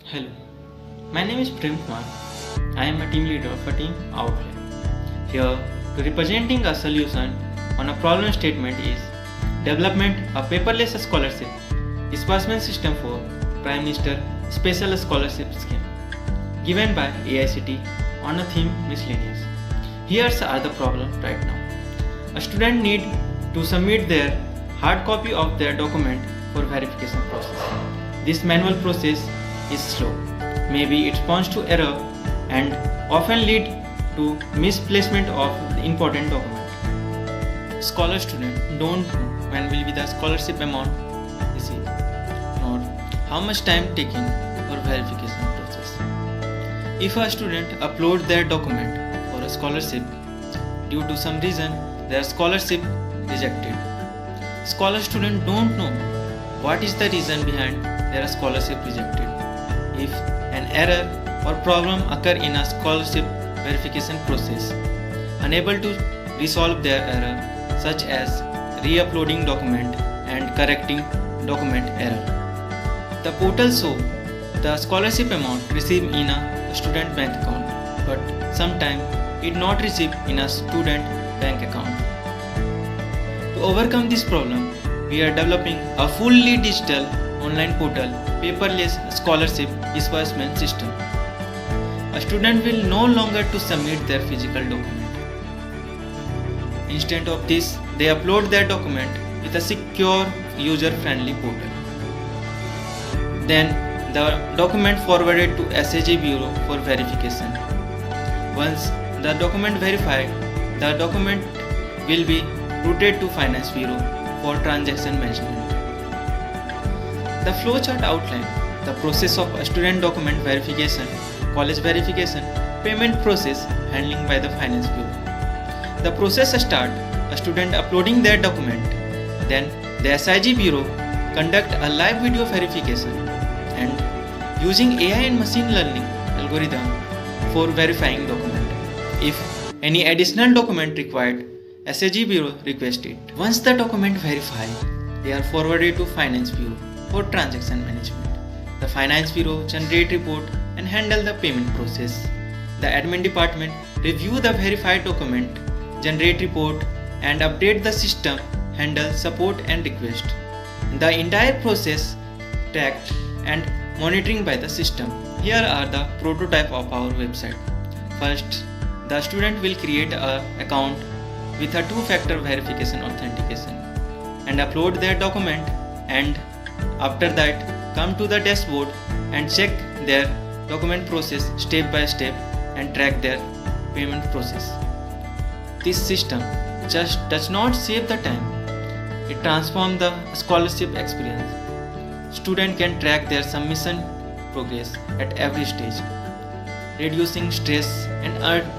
Hello, my name is Prem Kumar. I am a team leader of a team Outlet. Here to representing a solution on a problem statement is development of paperless scholarship disbursement system for Prime Minister Special Scholarship Scheme given by AICT on a theme miscellaneous. Here's are the problem right now. A student need to submit their hard copy of their document for verification process. This manual process is slow. Maybe it responds to error and often lead to misplacement of the important document. Scholar student don't know when will be the scholarship amount received nor how much time taken for verification process. If a student upload their document for a scholarship due to some reason their scholarship rejected. Scholar student don't know what is the reason behind their scholarship rejected. If an error or problem occur in a scholarship verification process, unable to resolve their error such as re-uploading document and correcting document error. The portal show the scholarship amount received in a student bank account, but sometime it not received in a student bank account. To overcome this problem, we are developing a fully digital online portal paperless scholarship disbursement system. A student will no longer to submit their physical document. Instead of this, they upload their document with a secure user-friendly portal. Then the document forwarded to SAG Bureau for verification. Once the document verified, the document will be routed to Finance Bureau for transaction management. The flowchart outline the process of student document verification, college verification, payment process handling by the Finance Bureau. The process start a student uploading their document, then the SIG Bureau conduct a live video verification and using AI and machine learning algorithm for verifying document. If any additional document required, SAG Bureau request it. Once the document verified, they are forwarded to Finance Bureau for transaction management. The Finance Bureau generate report and handle the payment process. The admin department review the verified document, generate report and update the system, handle support and request. The entire process tracked and monitoring by the system. Here are the prototype of our website. First, the student will create an account with a two-factor verification authentication and upload their document, and after that come to the dashboard and check their document process step by step and track their payment process. This system just does not save the time, it transforms the scholarship experience. Student can track their submission progress at every stage, reducing stress and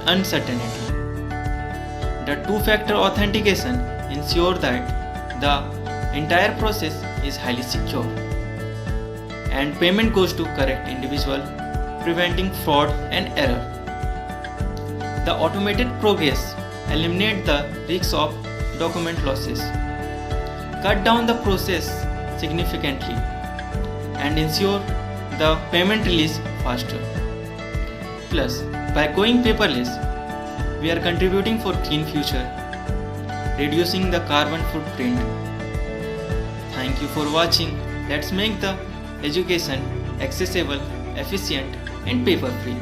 uncertainty. The two-factor authentication ensures that the entire process is highly secure and payment goes to correct individual, preventing fraud and error. The automated progress eliminates the risks of document losses, cut down the process significantly, and ensure the payment release faster. Plus, by going paperless, we are contributing for clean future, reducing the carbon footprint. Thank you for watching. Let's make the education accessible, efficient and paper free.